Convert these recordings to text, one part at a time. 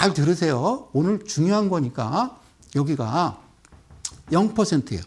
잘 들으세요. 오늘 중요한 거니까 여기가 0%예요.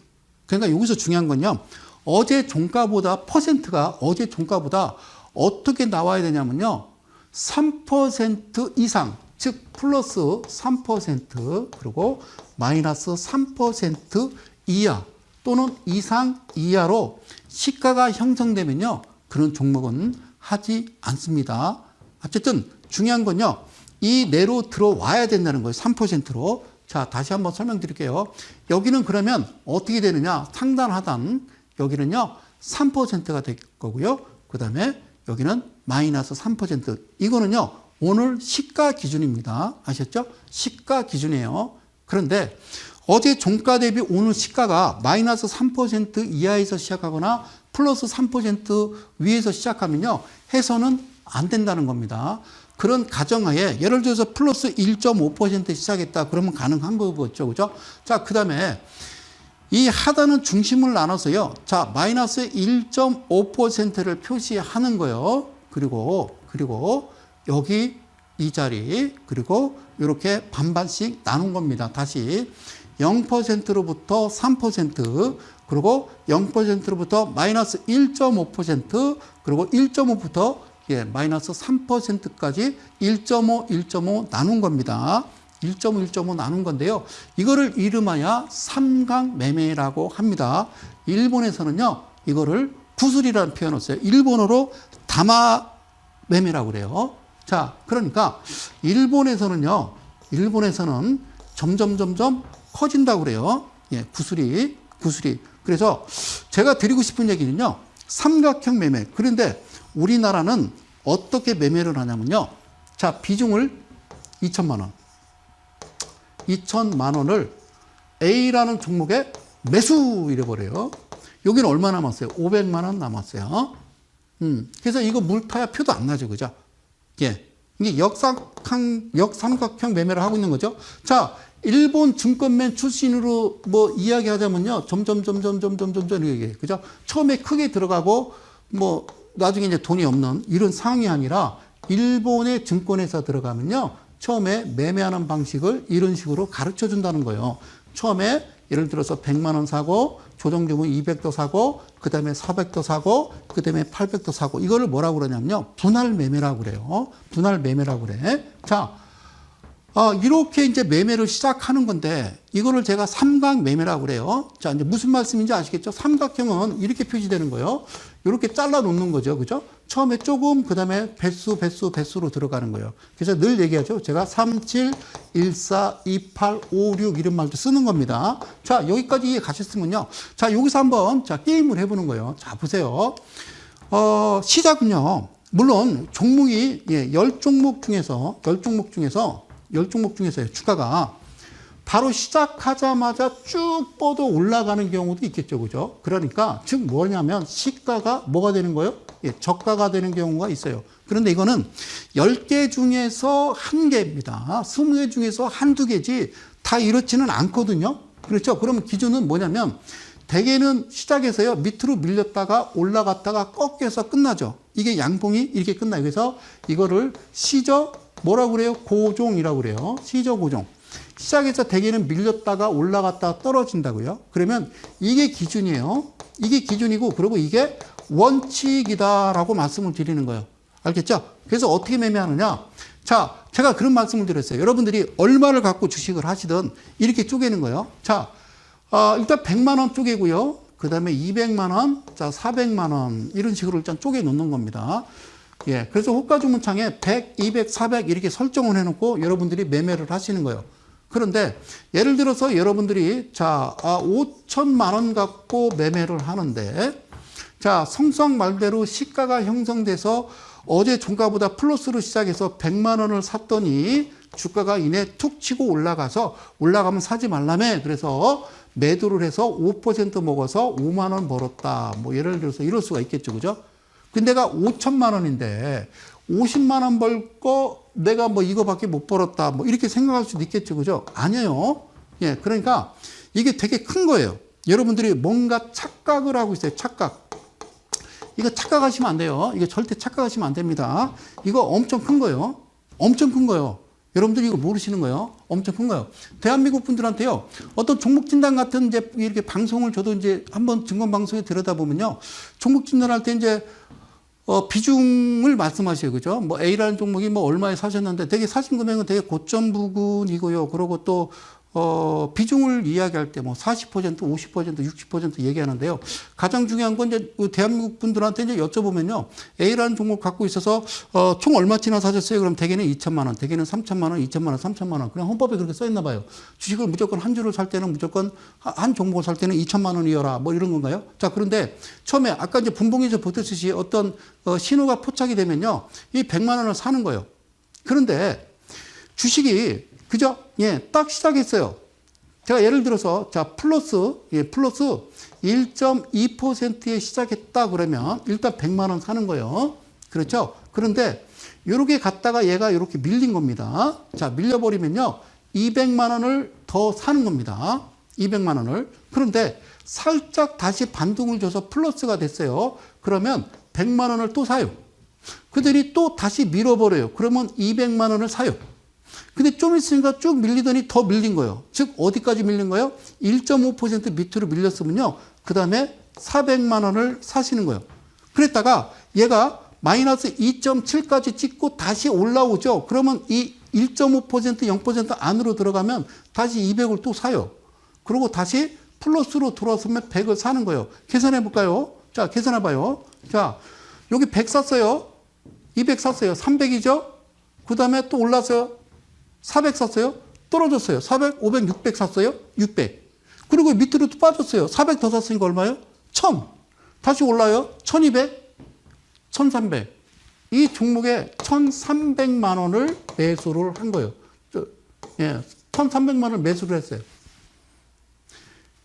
그러니까 여기서 중요한 건요. 어제 종가보다 퍼센트가 어제 종가보다 어떻게 나와야 되냐면요. 3% 이상, 즉 플러스 3% 그리고 마이너스 3% 이하 또는 이상 이하로 시가가 형성되면요. 그런 종목은 하지 않습니다. 어쨌든 중요한 건요. 이 내로 들어와야 된다는 거예요. 3%로. 자, 다시 한번 설명드릴게요. 여기는 그러면 어떻게 되느냐. 상단 하단 여기는요. 3%가 될 거고요. 그 다음에 여기는 마이너스 3%. 이거는요. 오늘 시가 기준입니다. 아셨죠? 시가 기준이에요. 그런데 어제 종가 대비 오늘 시가가 마이너스 3% 이하에서 시작하거나 플러스 3% 위에서 시작하면요. 해서는 안 된다는 겁니다. 그런 가정하에 예를 들어서 플러스 1.5% 시작했다. 그러면 가능한 거겠죠. 그죠? 자, 그 다음에 이 하단은 중심을 나눠서요. 자, 마이너스 1.5%를 표시하는 거예요. 그리고 여기 이 자리 그리고 이렇게 반반씩 나눈 겁니다. 다시 0%로부터 3% 그리고 0%로부터 마이너스 1.5% 그리고 1.5부터 마이너스 3%까지 1.5, 1.5 나눈 겁니다. 1.5, 1.5 나눈 건데요. 이거를 이름하여 삼각 매매라고 합니다. 일본에서는요, 이거를 구슬이라는 표현을 써요. 일본어로 다마 매매라고 그래요. 자, 그러니까 일본에서는 점점 커진다고 그래요. 예, 구슬이. 그래서 제가 드리고 싶은 얘기는요, 삼각형 매매. 그런데 우리나라는 어떻게 매매를 하냐면요. 자, 비중을 2천만 원. 2천만 원을 A라는 종목에 매수 이래버려요. 여기는 얼마 남았어요? 500만 원 남았어요. 그래서 이거 물타야 표도 안 나죠. 그죠? 예. 이게 역삼각형 매매를 하고 있는 거죠. 자, 일본 증권맨 출신으로 뭐 이야기하자면요. 점점 이렇게. 그죠? 처음에 크게 들어가고 뭐 나중에 이제 돈이 없는 이런 상황이 아니라 일본의 증권회사 들어가면요. 처음에 매매하는 방식을 이런 식으로 가르쳐 준다는 거예요. 처음에 예를 들어서 100만 원 사고 조정주문 200도 사고 그 다음에 400도 사고 그 다음에 800도 사고 이거를 뭐라고 그러냐면요. 분할 매매라고 그래요. 분할 매매라고 그래. 자, 이렇게 이제 매매를 시작하는 건데 이거를 제가 삼각 매매라고 그래요. 자, 이제 무슨 말씀인지 아시겠죠? 삼각형은 이렇게 표시되는 거예요. 이렇게 잘라 놓는 거죠. 그죠? 처음에 조금, 그 다음에 배수로 들어가는 거예요. 그래서 늘 얘기하죠. 제가 3, 7, 1, 4, 2, 8, 5, 6 이런 말도 쓰는 겁니다. 자, 여기까지 이해 가셨으면요. 자, 여기서 한번 자, 게임을 해보는 거예요. 자, 보세요. 시작은요. 물론 종목이 10종목 중에서 주가가 바로 시작하자마자 쭉 뻗어 올라가는 경우도 있겠죠. 그죠? 그러니까 즉 뭐냐면 시가가 뭐가 되는 거예요? 저가가 되는 경우가 있어요. 그런데 이거는 10개 중에서 1개입니다. 20개 중에서 한두 개지 다 이렇지는 않거든요. 그렇죠? 그러면 기준은 뭐냐면 대개는 시작해서요. 밑으로 밀렸다가 올라갔다가 꺾여서 끝나죠. 이게 양봉이 이렇게 끝나요. 그래서 이거를 뭐라고 그래요? 고종이라고 그래요. 시저고종. 시작해서 대개는 밀렸다가 올라갔다가 떨어진다고요. 그러면 이게 기준이에요. 이게 기준이고 그리고 이게 원칙이다라고 말씀을 드리는 거예요. 알겠죠? 그래서 어떻게 매매하느냐? 자, 제가 그런 말씀을 드렸어요. 여러분들이 얼마를 갖고 주식을 하시든 이렇게 쪼개는 거예요. 자, 일단 100만 원 쪼개고요. 그 다음에 200만 원, 자, 400만 원 이런 식으로 일단 쪼개 놓는 겁니다. 예, 그래서 호가주문창에 100, 200, 400 이렇게 설정을 해놓고 여러분들이 매매를 하시는 거예요. 그런데 예를 들어서 여러분들이 자 5천만 원 갖고 매매를 하는데 자 성수학 말대로 시가가 형성돼서 어제 종가보다 플러스로 시작해서 100만 원을 샀더니 주가가 이내 툭 치고 올라가면 사지 말라며 그래서 매도를 해서 5% 먹어서 5만 원 벌었다. 뭐 예를 들어서 이럴 수가 있겠죠. 그죠? 근데 내가 5천만 원인데 50만 원 벌 거 내가 뭐 이거밖에 못 벌었다. 뭐 이렇게 생각할 수도 있겠죠. 그죠? 아니에요. 예. 그러니까 이게 되게 큰 거예요. 여러분들이 뭔가 착각을 하고 있어요. 착각. 이거 착각하시면 안 돼요. 이거 절대 착각하시면 안 됩니다. 이거 엄청 큰 거예요. 엄청 큰 거예요. 여러분들이 이거 모르시는 거예요. 엄청 큰 거예요. 대한민국 분들한테요. 어떤 종목 진단 같은 이제 이렇게 방송을 저도 이제 한번 증권 방송에 들여다보면요. 종목 진단할 때 이제 비중을 말씀하셔요. 그죠? 뭐 A라는 종목이 뭐 얼마에 사셨는데 되게 사신 금액은 되게 고점 부근이고요. 그리고 또 비중을 이야기할 때 뭐 40%, 50%, 60% 얘기하는데요. 가장 중요한 건 이제 대한민국 분들한테 이제 여쭤보면요. A라는 종목 갖고 있어서 총 얼마치나 사셨어요? 그럼 대개는 2천만 원, 대개는 3천만 원, 2천만 원, 3천만 원. 그냥 헌법에 그렇게 써 있나 봐요. 주식을 무조건 한 주를 살 때는 무조건 한 종목을 살 때는 2천만 원이어라. 뭐 이런 건가요? 자, 그런데 처음에 아까 이제 분봉에서 보듯이 어떤 신호가 포착이 되면요. 이 100만 원을 사는 거예요. 그런데 주식이 그죠? 예, 딱 시작했어요. 제가 예를 들어서, 자, 플러스 1.2%에 시작했다 그러면 일단 100만 원 사는 거예요. 그렇죠? 그런데 이렇게 갔다가 얘가 이렇게 밀린 겁니다. 자, 밀려버리면요. 200만 원을 더 사는 겁니다. 200만 원을. 그런데 살짝 다시 반등을 줘서 플러스가 됐어요. 그러면 100만 원을 또 사요. 그들이 또 다시 밀어버려요. 그러면 200만 원을 사요. 근데 좀 있으니까 쭉 밀리더니 더 밀린 거예요. 즉 어디까지 밀린 거예요? 1.5% 밑으로 밀렸으면요. 그 다음에 400만 원을 사시는 거예요. 그랬다가 얘가 마이너스 2.7까지 찍고 다시 올라오죠. 그러면 이 1.5% 0% 안으로 들어가면 다시 200을 또 사요. 그리고 다시 플러스로 들어왔으면 100을 사는 거예요. 계산해 볼까요? 자, 계산해 봐요. 자, 여기 100 샀어요. 200 샀어요. 300이죠? 그 다음에 또 올랐어요. 400 샀어요. 떨어졌어요. 400, 500, 600 샀어요. 600. 그리고 밑으로 또 빠졌어요. 400 더 샀으니까 얼마예요? 1000. 다시 올라요. 1200, 1300. 이 종목에 1300만 원을 매수를 한 거예요. 예, 1300만 원을 매수를 했어요.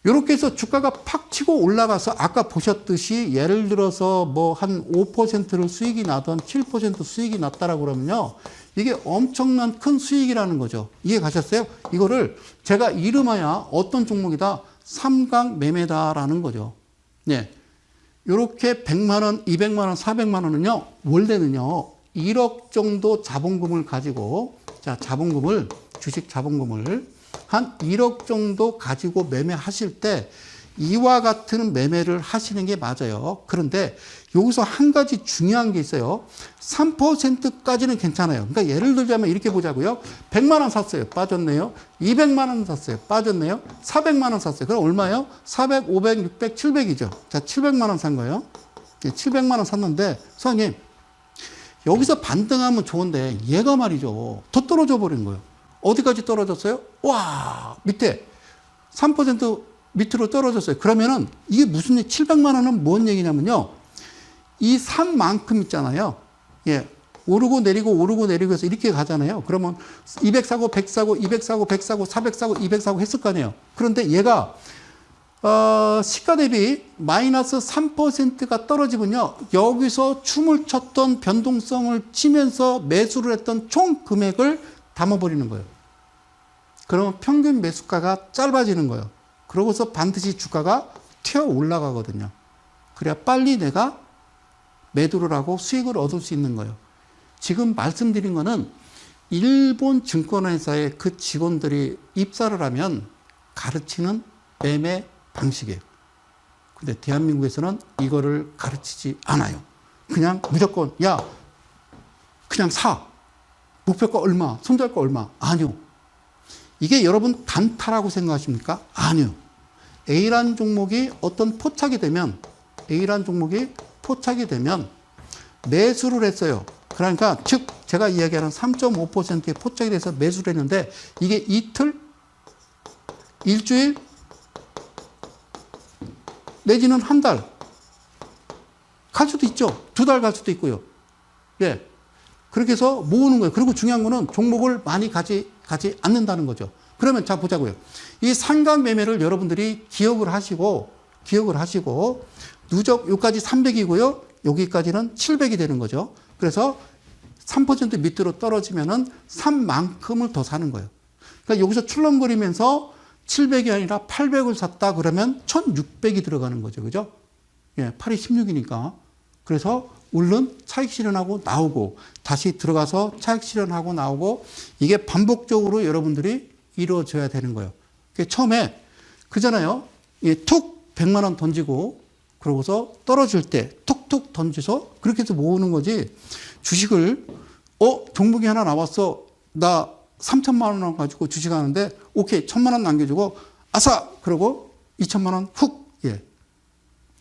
이렇게 해서 주가가 팍 치고 올라가서 아까 보셨듯이 예를 들어서 뭐 한 5%를 수익이 나던 7% 수익이 났다라고 그러면요. 이게 엄청난 큰 수익이라는 거죠. 이해 가셨어요? 이거를 제가 이름하여 어떤 종목이다? 삼각 매매다라는 거죠. 네. 요렇게 100만 원, 200만 원, 400만 원은요. 원래는요. 1억 정도 자본금을 가지고 자, 자본금을 주식 자본금을 한 1억 정도 가지고 매매하실 때 이와 같은 매매를 하시는 게 맞아요. 그런데 여기서 한 가지 중요한 게 있어요. 3%까지는 괜찮아요. 그러니까 예를 들자면 이렇게 보자고요. 100만 원 샀어요. 빠졌네요. 200만 원 샀어요. 빠졌네요. 400만 원 샀어요. 그럼 얼마예요? 400, 500, 600, 700이죠. 자, 700만 원 산 거예요. 700만 원 샀는데 선생님 여기서 반등하면 좋은데 얘가 말이죠. 더 떨어져 버린 거예요. 어디까지 떨어졌어요? 와, 밑에 3% 밑으로 떨어졌어요. 그러면은 이게 무슨 700만 원은 뭔 얘기냐면요. 이 산 만큼 있잖아요. 예. 오르고 내리고 오르고 내리고 해서 이렇게 가잖아요. 그러면 200 사고 100 사고 200 사고 100 사고 400 사고 200 사고 했을 거 아니에요. 그런데 얘가 시가 대비 마이너스 3%가 떨어지면요. 여기서 춤을 췄던 변동성을 치면서 매수를 했던 총 금액을 담아버리는 거예요. 그러면 평균 매수가가 짧아지는 거예요. 그러고서 반드시 주가가 튀어 올라가거든요. 그래야 빨리 내가 매도를 하고 수익을 얻을 수 있는 거예요. 지금 말씀드린 거는 일본 증권회사의 그 직원들이 입사를 하면 가르치는 매매 방식이에요. 근데 대한민국에서는 이거를 가르치지 않아요. 그냥 무조건 야 그냥 사. 목표가 얼마, 손절가 얼마. 아니요. 이게 여러분 단타라고 생각하십니까? 아니요. A라는 종목이 어떤 포착이 되면 A라는 종목이 포착이 되면 매수를 했어요. 그러니까 즉 제가 이야기하는 3.5%의 포착이 돼서 매수를 했는데 이게 이틀, 일주일 내지는 한 달 갈 수도 있죠. 2달 갈 수도 있고요. 예. 그렇게 해서 모으는 거예요. 그리고 중요한 거는 종목을 많이 가지 않는다는 거죠. 그러면 자 보자고요. 이 삼각 매매를 여러분들이 기억을 하시고 누적 여기까지 300이고요. 여기까지는 700이 되는 거죠. 그래서 3% 밑으로 떨어지면은 3만큼을 더 사는 거예요. 그러니까 여기서 출렁거리면서 700이 아니라 800을 샀다 그러면 1600이 들어가는 거죠. 그죠? 예, 8이 16이니까. 그래서 얼른 차익 실현하고 나오고 다시 들어가서 차익 실현하고 나오고 이게 반복적으로 여러분들이 이루어져야 되는 거예요. 처음에 그잖아요. 툭 100만 원 던지고 그러고서 떨어질 때 툭툭 던져서 그렇게 해서 모으는 거지. 주식을 종목이 하나 나왔어. 나 3천만 원 가지고 주식하는데 오케이 1,000만 원 남겨주고 아싸 그러고 2천만 원 훅. 예.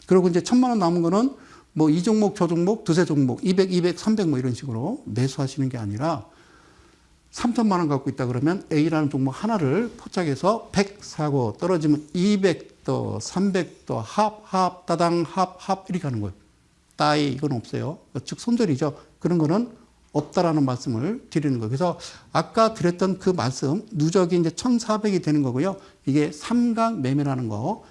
그리고 이제 1,000만 원 남은 거는 뭐 이 종목 저 종목 두세 종목 200, 200, 300 뭐 이런 식으로 매수하시는 게 아니라 3천만 원 갖고 있다 그러면 A라는 종목 하나를 포착해서 100 사고 떨어지면 200도 300도 합 따당 합 이렇게 하는 거예요. 따위 이건 없어요. 즉 손절이죠. 그런 거는 없다라는 말씀을 드리는 거예요. 그래서 아까 드렸던 그 말씀 누적이 이제 1,400이 되는 거고요. 이게 삼각 매매라는 거